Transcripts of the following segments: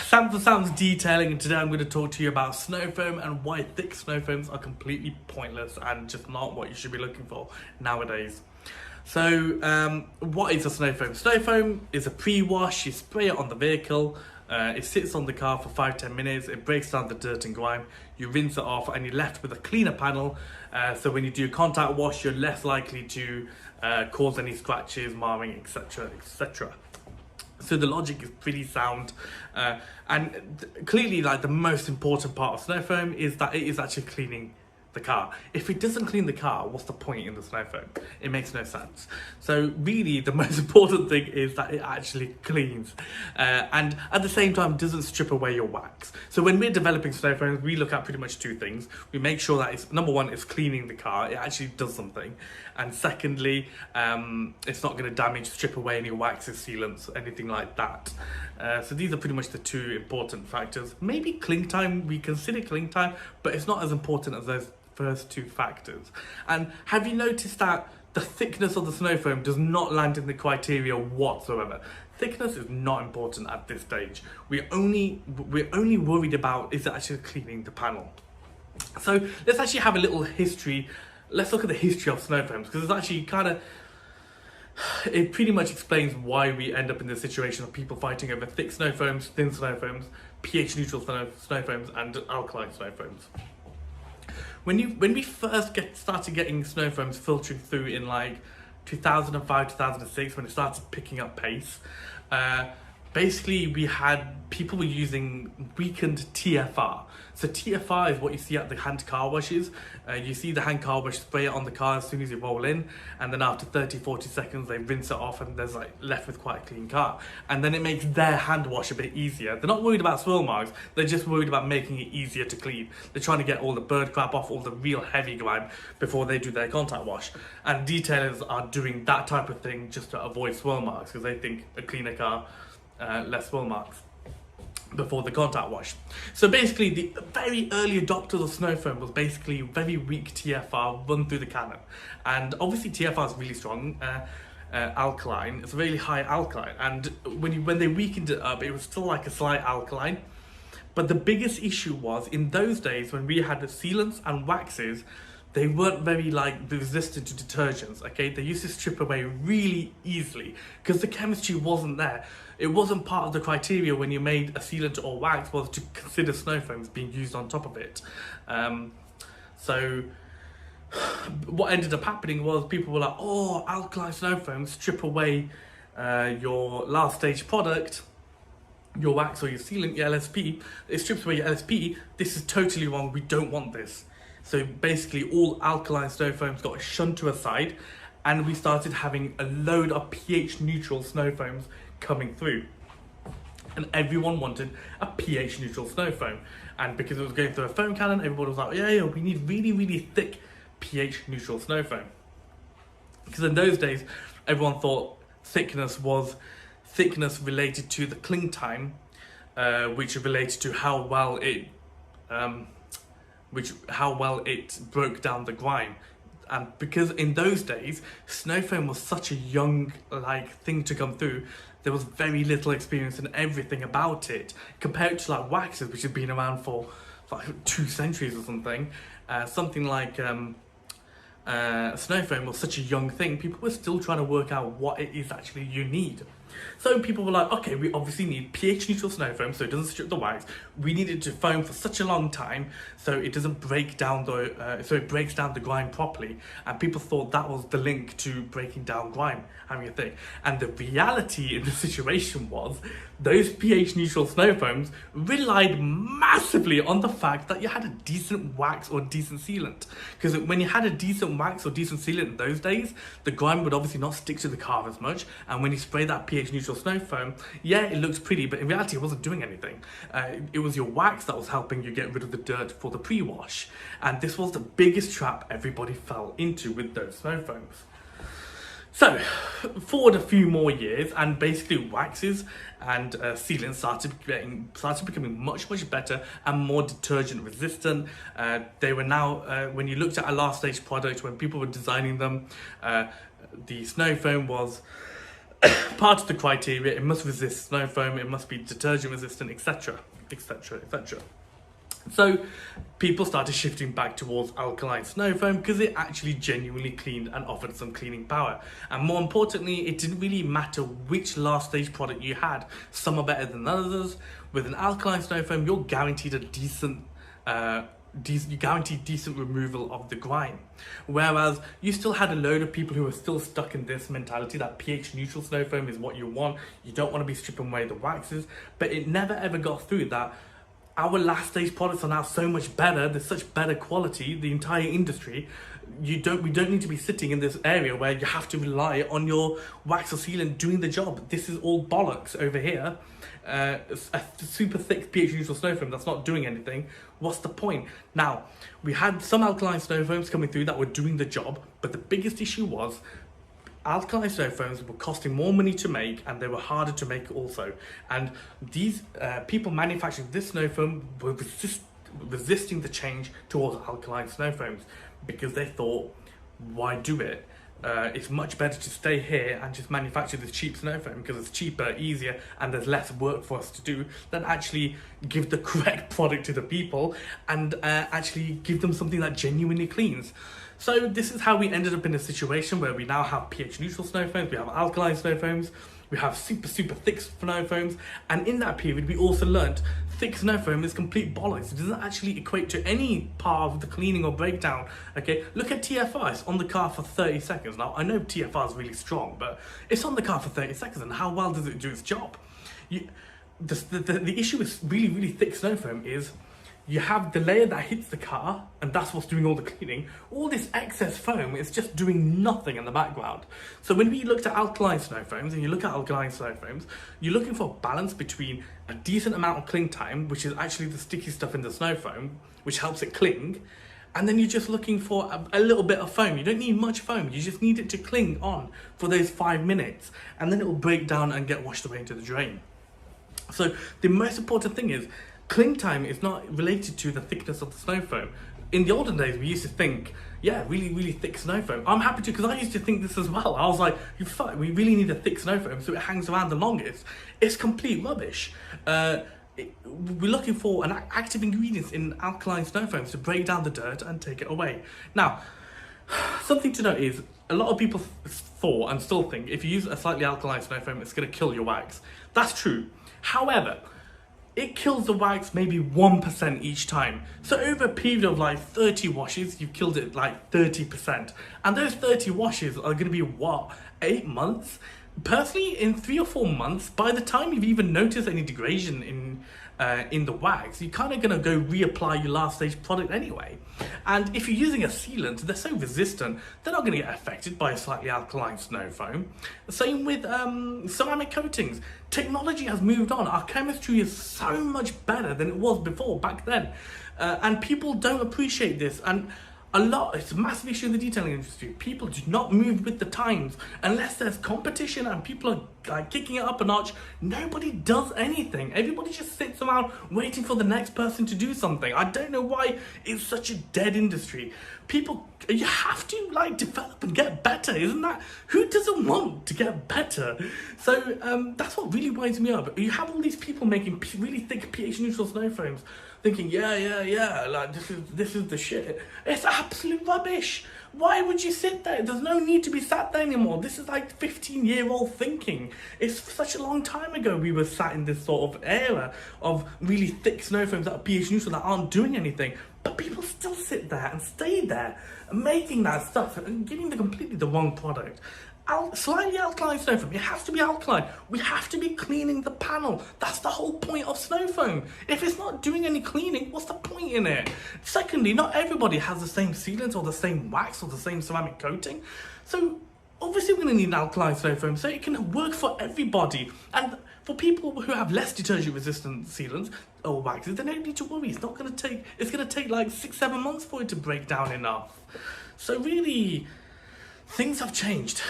Sam for Sam's Detailing, and today I'm going to talk to you about snow foam and why thick snow foams are completely pointless and just not what you should be looking for nowadays. So, what is a snow foam? Snow foam is a pre-wash. You spray it on the vehicle. It sits on the car for 5-10 minutes. It breaks down the dirt and grime. You rinse it off, and you're left with a cleaner panel. So when you do contact wash, you're less likely to cause any scratches, marring, etc., etc. So the logic is pretty sound, and clearly, like, the most important part of snow foam is that it is actually cleaning the car. If it doesn't clean the car, what's the point in the snow foam? It makes no sense. So really, the most important thing is that it actually cleans, and at the same time doesn't strip away your wax. So when we're developing snow foams, we look at pretty much two things. We make sure that it's, number one, it's cleaning the car, it actually does something, and secondly, it's not going to damage, strip away any waxes, sealants, anything like that. So these are pretty much the two important factors. Maybe cling time, we consider cling time, but it's not as important as those first two factors. And have you noticed that the thickness of the snow foam does not land in the criteria whatsoever? Thickness is not important at this stage. We're only worried about is it actually cleaning the panel. So let's actually have a little history. Let's look at the history of snow foams, because it's actually it pretty much explains why we end up in this situation of people fighting over thick snow foams, thin snow foams, pH neutral snow foams, and alkaline snow foams. When we first started getting snow foams filtering through in like 2005, 2006, when it started picking up pace, basically people were using weakened TFR. So TFR is what you see at the hand car washes. You see the hand car wash, spray it on the car as soon as you roll in, and then after 30-40 seconds they rinse it off, and there's like left with quite a clean car. And then it makes their hand wash a bit easier. They're not worried about swirl marks, they're just worried about making it easier to clean. They're trying to get all the bird crap off, all the real heavy grime before they do their contact wash. And detailers are doing that type of thing just to avoid swirl marks, because they think a cleaner car, less swirl marks before the contact wash. So basically, the very early adopters of snow foam was basically very weak TFR run through the cannon, and obviously TFR is really strong alkaline. It's a really high alkaline, and when they weakened it up, it was still like a slight alkaline. But the biggest issue was, in those days when we had the sealants and waxes, they weren't very resistant to detergents. Okay, they used to strip away really easily because the chemistry wasn't there. It wasn't part of the criteria when you made a sealant or wax was to consider snow foams being used on top of it. So what ended up happening was people were like, oh, alkaline snow foams strip away your last stage product, your wax or your sealant, your LSP. It strips away your LSP. This is totally wrong. We don't want this. So basically all alkaline snow foams got shunned to a side, and we started having a load of pH neutral snow foams coming through. And everyone wanted a pH neutral snow foam. And because it was going through a foam cannon, everybody was like, yeah, we need really, really thick pH neutral snow foam. Because in those days, everyone thought thickness was thickness related to the cling time, which related to how well it broke down the grime. And because in those days snow foam was such a young thing to come through, there was very little experience in everything about it compared to like waxes, which have been around for like 2 centuries or something. Something like snow foam was such a young thing, people were still trying to work out what it is actually you need. So people were like, okay, we obviously need pH neutral snow foam so it doesn't strip the wax. We need it to foam for such a long time so it doesn't break down so it breaks down the grime properly. And people thought that was the link to breaking down grime, having a thing. And the reality in the situation was those pH neutral snow foams relied massively on the fact that you had a decent wax or decent sealant. Because when you had a decent wax or decent sealant in those days, the grime would obviously not stick to the car as much, and when you spray that pH neutral snow foam, yeah, it looks pretty, but in reality it wasn't doing anything. It was your wax that was helping you get rid of the dirt for the pre-wash, and this was the biggest trap everybody fell into with those snow foams. So, forward a few more years, and basically waxes and sealants started becoming much better and more detergent resistant. They were now, when you looked at a last stage product, when people were designing them, the snow foam was part of the criteria, it must resist snow foam, it must be detergent resistant, etc, etc, etc. So people started shifting back towards alkaline snow foam because it actually genuinely cleaned and offered some cleaning power. And more importantly, it didn't really matter which last stage product you had. Some are better than others. With an alkaline snow foam, you're guaranteed a decent removal of the grime. Whereas you still had a load of people who were still stuck in this mentality that pH neutral snow foam is what you want. You don't want to be stripping away the waxes, but it never ever got through that our last stage products are now so much better, they're such better quality, the entire industry, we don't need to be sitting in this area where you have to rely on your wax or sealant doing the job. This is all bollocks over here. A super thick pH neutral snow foam that's not doing anything. What's the point? Now, we had some alkaline snow foams coming through that were doing the job, but the biggest issue was alkaline snow foams were costing more money to make and they were harder to make also. And these people manufacturing this snow foam were resisting the change towards alkaline snow foams because they thought, why do it? It's much better to stay here and just manufacture this cheap snow foam because it's cheaper, easier, and there's less work for us to do than actually give the correct product to the people and actually give them something that genuinely cleans. So this is how we ended up in a situation where we now have pH neutral snow foams, we have alkaline snow foams, we have super thick snow foams, and in that period we also learnt thick snow foam is complete bollocks. It doesn't actually equate to any part of the cleaning or breakdown. Okay, look at TFR, it's on the car for 30 seconds. Now I know TFR is really strong, but it's on the car for 30 seconds, and how well does it do its job? The issue with really thick snow foam is you have the layer that hits the car, and that's what's doing all the cleaning. All this excess foam is just doing nothing in the background. So when we looked at alkaline snow foams, and you look at alkaline snow foams, you're looking for a balance between a decent amount of cling time, which is actually the sticky stuff in the snow foam, which helps it cling, and then you're just looking for a little bit of foam. You don't need much foam, you just need it to cling on for those 5 minutes, and then it will break down and get washed away into the drain. So the most important thing is, cling time is not related to the thickness of the snow foam. In the olden days, we used to think, yeah, really thick snow foam. I'm happy to, because I used to think this as well. I was like, we really need a thick snow foam so it hangs around the longest. It's complete rubbish. We're looking for an active ingredients in alkaline snow foams to break down the dirt and take it away. Now, something to note is, a lot of people thought and still think if you use a slightly alkaline snow foam, it's going to kill your wax. That's true. However, it kills the wax maybe 1% each time. So over a period of like 30 washes, you've killed it like 30%. And those 30 washes are going to be what, 8 months? Personally, in 3 or 4 months, by the time you've even noticed any degradation in the wax, you're kind of going to go reapply your last stage product anyway. And if you're using a sealant, they're so resistant, they're not going to get affected by a slightly alkaline snow foam. Same with ceramic coatings. Technology has moved on. Our chemistry is so much better than it was before, back then. And people don't appreciate this. And it's a massive issue in the detailing industry. People do not move with the times. Unless there's competition and people are like kicking it up a notch, nobody does anything. Everybody just sits around waiting for the next person to do something. I don't know why it's such a dead industry. You have to like develop and get better, isn't that? Who doesn't want to get better? So that's what really winds me up. You have all these people making really thick pH neutral snow foams, thinking, yeah, like this is the shit. It's absolute rubbish. Why would you sit there? There's no need to be sat there anymore. This is like 15-year-old thinking. It's such a long time ago we were sat in this sort of era of really thick snow foams that are pH neutral that aren't doing anything. But people still sit there and stay there making that stuff and giving completely the wrong product. Slightly alkaline snow foam, it has to be alkaline. We have to be cleaning the panel. That's the whole point of snow foam. If it's not doing any cleaning, what's the point in it? Secondly, not everybody has the same sealant or the same wax or the same ceramic coating. So obviously we're going to need an alkaline snow foam so it can work for everybody. And for people who have less detergent resistant sealants or waxes, they don't need to worry. It's going to take like 6-7 months for it to break down enough. So really, things have changed.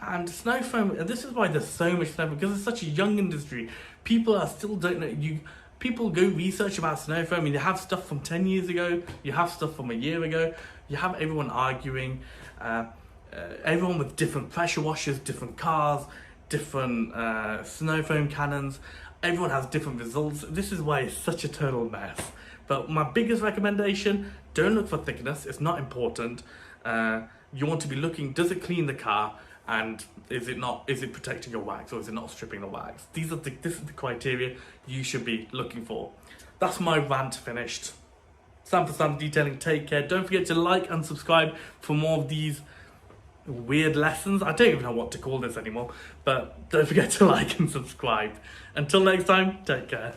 And snow foam, and this is why there's so much snow foam, because it's such a young industry. People still don't know. People go research about snow foam, and you have stuff from 10 years ago, you have stuff from a year ago, you have everyone arguing, everyone with different pressure washers, different cars, different snow foam cannons. Everyone has different results. This is why it's such a total mess. But my biggest recommendation, don't look for thickness. It's not important. You want to be looking, does it clean the car? And is it protecting your wax, or is it not stripping the wax? This is the criteria you should be looking for. That's my rant finished. Sam for Sam Detailing, take care. Don't forget to like and subscribe for more of these weird lessons. I don't even know what to call this anymore, but don't forget to like and subscribe. Until next time, take care.